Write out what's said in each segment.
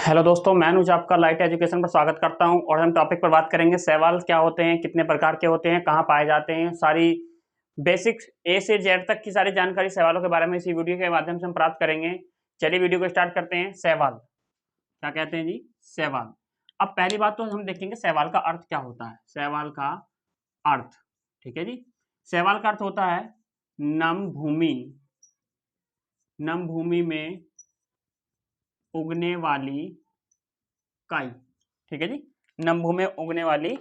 Hello दोस्तों, मैं अनुज आपका लाइट एजुकेशन पर स्वागत करता हूं और हम टॉपिक पर बात करेंगे शैवाल क्या होते हैं, कितने प्रकार के होते हैं, कहां पाए जाते हैं। सारी बेसिक ए से जेड तक की सारी जानकारी शैवालों के बारे में इसी वीडियो के माध्यम से हम प्राप्त करेंगे। चलिए वीडियो को स्टार्ट करते हैं। शैवाल क्या कहते हैं जी? शैवाल। अब पहली बात तो हम देखेंगे शैवाल का अर्थ क्या होता है। शैवाल का अर्थ, ठीक है जी। शैवाल का अर्थ होता है नम भूमि, नम भूमि में उगने वाली काई, ठीक है जी। नम भूमि में उगने वाली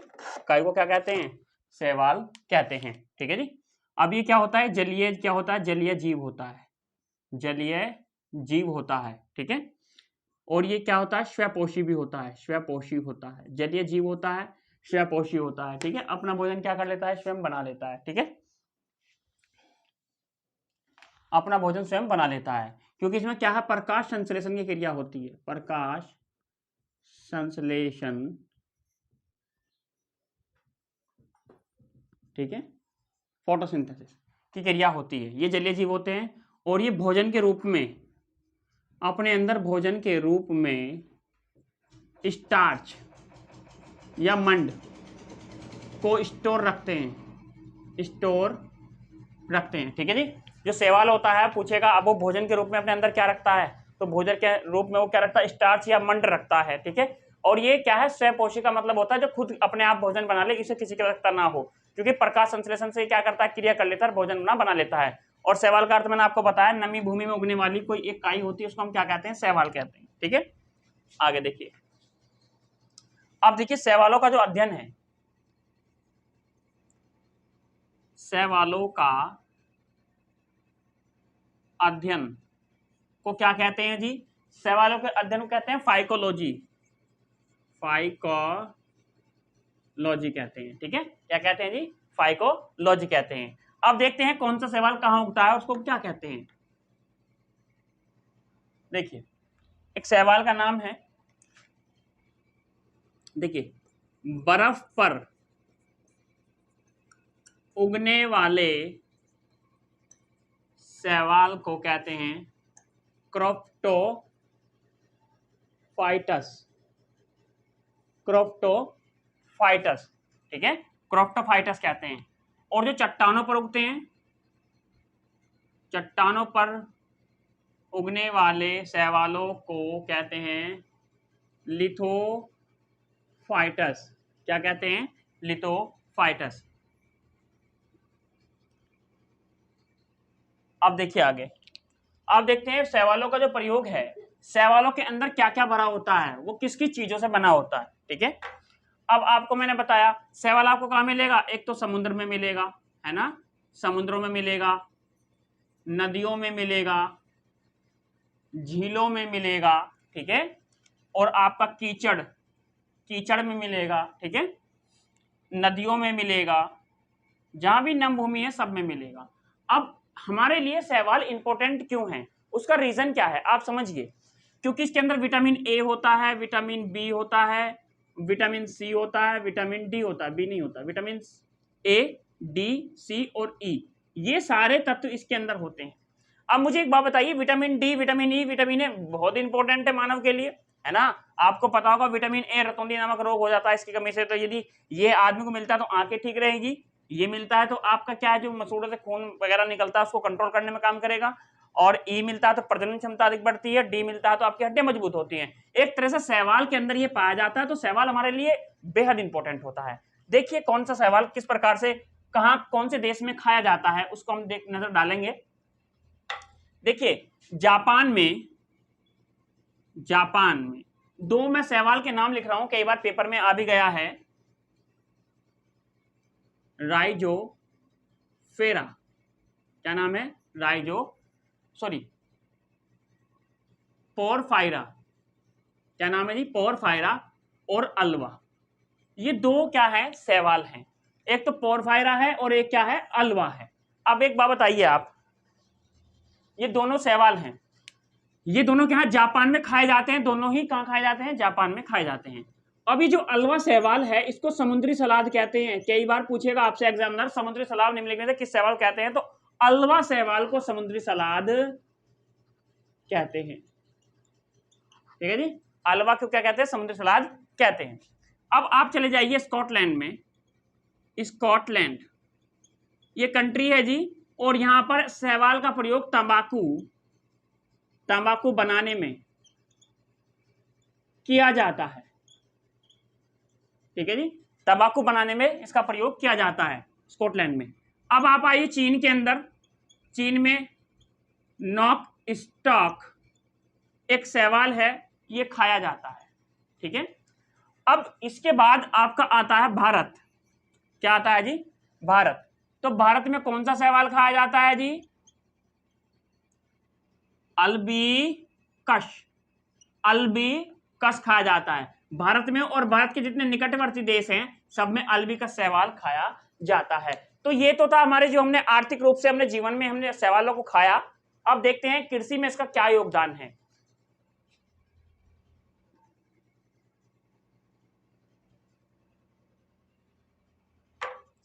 काई को क्या कहते हैं? शैवाल कहते हैं, ठीक है जी। अब ये क्या होता है? जलीय, क्या होता है? जलीय जीव होता है, जलीय जीव होता है, ठीक है। और ये क्या होता है? स्वपोषी भी होता है, स्वपोषी होता है। जलीय जीव होता है, स्वपोषी होता है, ठीक है। अपना भोजन क्या कर लेता है? स्वयं बना लेता है, ठीक है। अपना भोजन स्वयं बना लेता है, क्योंकि इसमें क्या है? प्रकाश संश्लेषण की क्रिया होती है। प्रकाश संश्लेषण, ठीक है, फोटोसिंथेसिस की क्रिया होती है। ये जलीय जीव होते हैं और ये भोजन के रूप में, अपने अंदर भोजन के रूप में स्टार्च या मंड को स्टोर रखते हैं, स्टोर रखते हैं, ठीक है जी। जो शैवाल होता है पूछेगा अब वो भोजन के रूप में अपने अंदर क्या रखता है, तो भोजन के रूप में वो क्या रखता है? स्टार्च या मंड रखता है, ठीक है। और ये क्या है? स्वपोषी का मतलब होता है जो खुद अपने आप भोजन बना ले, इसे किसी की आवश्यकता ना हो, क्योंकि प्रकाश संश्लेषण से क्या करता है? क्रिया कर लेता है, भोजन बना लेता है। और शैवाल का अर्थ मैंने आपको बताया, नमी भूमि में उगने वाली कोई एक काई होती है, उसको हम क्या कहते हैं? शैवाल कहते हैं, ठीक है। आगे देखिए, अब देखिए शैवालों का जो अध्ययन है, शैवालों का अध्ययन को क्या कहते हैं जी? शैवालों के अध्ययन को कहते हैं फाइकोलॉजी, फाइकोलॉजी कहते हैं, ठीक है। क्या कहते हैं जी? फाइकोलॉजी कहते हैं। अब देखते हैं कौन सा शैवाल कहां उगता है, उसको क्या कहते हैं। देखिए, एक शैवाल का नाम है, देखिए, बर्फ पर उगने वाले शैवाल को कहते हैं क्रोप्टोफाइटस, क्रोप्टोफाइटस, ठीक है, क्रोप्टोफाइटस कहते हैं। और जो चट्टानों पर उगते हैं, चट्टानों पर उगने वाले शैवालों को कहते हैं लिथोफाइटस। क्या कहते हैं? लिथोफाइटस। अब देखिए आगे, अब देखते हैं शैवालों का जो प्रयोग है, शैवालों के अंदर क्या क्या भरा होता है, वो किस किस चीजों से बना होता है, ठीक है। अब आपको मैंने बताया शैवाल आपको कहाँ मिलेगा? एक तो समुद्र में मिलेगा, है ना, समुद्रों में मिलेगा, नदियों में मिलेगा, झीलों में मिलेगा, ठीक है, और आपका कीचड़, कीचड़ में मिलेगा, ठीक है, नदियों में मिलेगा, जहां भी नम भूमि है सब में मिलेगा। अब हमारे लिए शैवाल इंपॉर्टेंट क्यों है, उसका रीजन क्या है आप समझिए। क्योंकि इसके अंदर विटामिन ए होता है, विटामिन बी होता है, विटामिन सी होता है, विटामिन डी होता है, बी नहीं होता, विटामिन ए, डी, सी और ई, ये सारे तत्व इसके अंदर होते हैं। अब मुझे एक बात बताइए, vitamin D, vitamin E, vitamin A बहुत इंपॉर्टेंट है मानव के लिए, है ना। आपको पता होगा विटामिन ए रतौंधी नामक रोग हो जाता है इसकी कमी से, तो यदि ये आदमी को मिलता है तो आंखें ठीक रहेगी, ये मिलता है तो आपका क्या है, जो मसूड़ों से खून वगैरह निकलता है उसको कंट्रोल करने में काम करेगा, और ई मिलता है तो प्रजनन क्षमता अधिक बढ़ती है, डी मिलता है तो आपकी हड्डियां मजबूत होती हैं। एक तरह से शैवाल के अंदर ये पाया जाता है, तो शैवाल हमारे लिए बेहद इंपॉर्टेंट होता है। देखिए कौन सा शैवाल किस प्रकार से कहां कौन से देश में खाया जाता है, उसको हम नजर डालेंगे। देखिए जापान में, जापान में दो मैं शैवाल के नाम लिख रहा हूं, कई बार पेपर में आ भी गया है। राइजोफेरा, क्या नाम है? पोरफायरा, क्या नाम है जी? पोरफायरा और अल्वा, ये दो क्या है? शैवाल हैं। एक तो पोरफायरा है और एक क्या है? अल्वा है। अब एक बात बताइए आप, ये दोनों शैवाल हैं, ये दोनों क्या है? जापान में खाए जाते हैं, दोनों ही कहां खाए जाते हैं? जापान में खाए जाते हैं। अभी जो अल्वा शैवाल है इसको समुद्री सलाद कहते हैं। कई बार पूछेगा आपसे एग्जामिनर, समुद्री सलाद निम्नलिखित में से किस शैवाल कहते हैं, तो अल्वा शैवाल को समुद्री सलाद कहते हैं, ठीक है जी। अल्वा को क्या कहते हैं? समुद्री सलाद कहते हैं। अब आप चले जाइए स्कॉटलैंड में। स्कॉटलैंड ये कंट्री है जी, और यहां पर शैवाल का प्रयोग तंबाकू बनाने में किया जाता है। ठीक है जी, तंबाकू बनाने में इसका प्रयोग किया जाता है स्कॉटलैंड में। अब आप आइए चीन के अंदर। चीन में नॉक स्टॉक एक शैवाल है, ये खाया जाता है। ठीक है, अब इसके बाद आपका आता है भारत। क्या आता है जी? भारत। तो भारत में कौन सा शैवाल खाया जाता है जी? अल्बिकस। अल्बिकस खाया जाता है भारत में, और भारत के जितने निकटवर्ती देश हैं सब में अल्बिकस शैवाल खाया जाता है। तो ये तो था हमारे जो हमने आर्थिक रूप से हमने जीवन में हमने शैवालों को खाया। अब देखते हैं कृषि में इसका क्या योगदान है।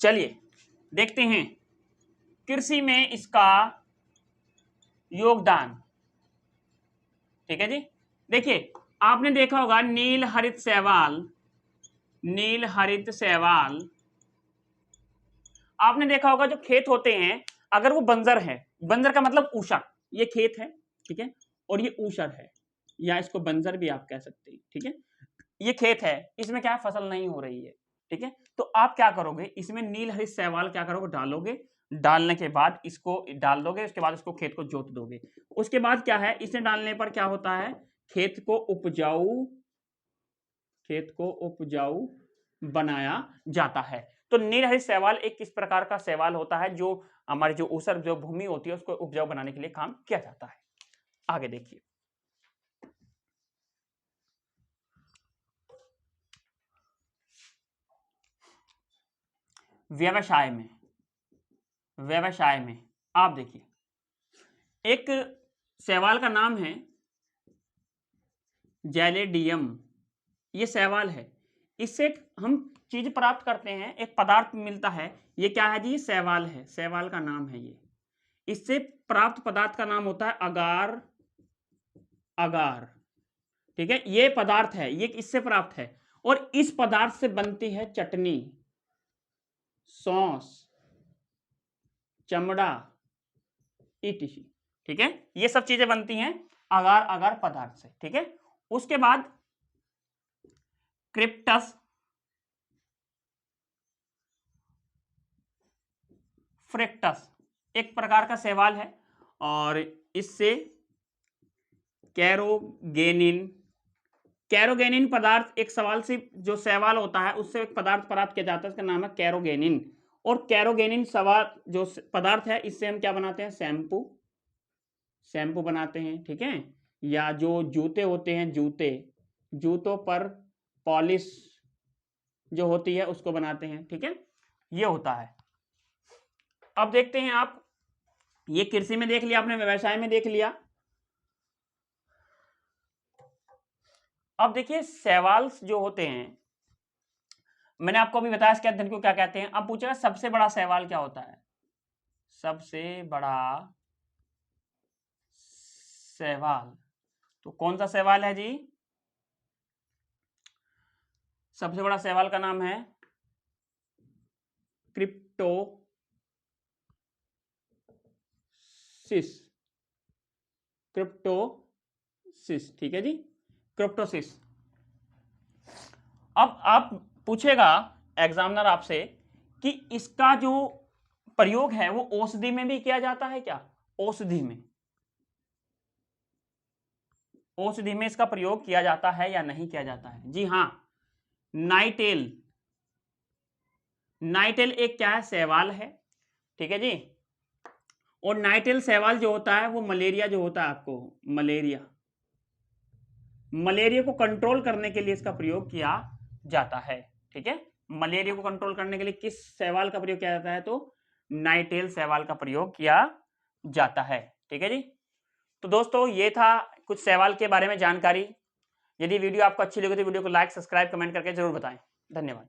चलिए देखते हैं कृषि में इसका योगदान। ठीक है जी, देखिए आपने देखा होगा नील हरित शैवाल, नील हरित शैवाल आपने देखा होगा जो खेत होते हैं, अगर वो बंजर है, बंजर का मतलब ऊषर, ये खेत है, ठीक है, और ये ऊषर है, या इसको बंजर भी आप कह सकते हैं। ठीक है, ये खेत है, इसमें क्या है, फसल नहीं हो रही है। ठीक है, तो आप क्या करोगे, इसमें नील हरित शैवाल क्या करोगे, डालोगे। डालने के बाद इसको डाल दोगे, उसके बाद इसको खेत को जोत दोगे। उसके बाद क्या है, इसे डालने पर क्या होता है, खेत को उपजाऊ बनाया जाता है। तो नील हरित शैवाल एक किस प्रकार का शैवाल होता है, जो हमारी जो ऊसर जो भूमि होती है उसको उपजाऊ बनाने के लिए काम किया जाता है। आगे देखिए, व्यवसाय में आप देखिए, एक शैवाल का नाम है जैलेडियम, ये शैवाल है, इससे हम चीज प्राप्त करते हैं, एक पदार्थ मिलता है, ये क्या है जी, शैवाल है, शैवाल का नाम है ये। इससे प्राप्त पदार्थ का नाम होता है अगार। ठीक है, ये पदार्थ है, ये इससे प्राप्त है, और इस पदार्थ से बनती है चटनी, सॉस, चमड़ा, ईटीसी। ठीक है, ये सब चीजें बनती हैं अगार पदार्थ से। ठीक है, उसके बाद क्रिप्टस फ्रेक्टस एक प्रकार का शैवाल है, और इससे कैरोगेनिन पदार्थ, एक सवाल से जो शैवाल होता है उससे एक पदार्थ प्राप्त किया जाता है, इसका नाम है कैरोगेनिन। और कैरोगेनिन सवाल जो पदार्थ है, इससे हम क्या बनाते हैं, शैम्पू बनाते हैं। ठीक है, या जो जूते होते हैं, जूतों पर पॉलिश जो होती है उसको बनाते हैं। ठीक है, ये होता है। अब देखते हैं आप, ये कृषि में देख लिया आपने, व्यवसाय में देख लिया। अब देखिए शैवाल जो होते हैं, मैंने आपको अभी बताया इसके अध्ययन को क्या कहते हैं। अब पूछेगा सबसे बड़ा शैवाल क्या होता है, सबसे बड़ा शैवाल, तो कौन सा शैवाल है जी, सबसे बड़ा शैवाल का नाम है क्रिप्टोसिस। ठीक है जी, क्रिप्टोसिस। अब आप पूछेगा एग्जामिनर आपसे कि इसका जो प्रयोग है वो औषधि में भी किया जाता है क्या, औषधि में इसका प्रयोग किया जाता है या नहीं किया जाता है। जी हाँ, नाइटेल एक क्या है, शैवाल है। ठीक है जी, और नाइटेल शैवाल जो होता है वो मलेरिया जो होता है, आपको मलेरिया को कंट्रोल करने के लिए इसका प्रयोग किया जाता है। ठीक है, मलेरिया को कंट्रोल करने के लिए किस शैवाल का प्रयोग किया जाता है, तो नाइटेल शैवाल का प्रयोग किया जाता है। ठीक है जी, तो दोस्तों ये था कुछ शैवाल के बारे में जानकारी। यदि वीडियो आपको अच्छी लगी तो वीडियो को लाइक, सब्सक्राइब, कमेंट करके जरूर बताएं। धन्यवाद।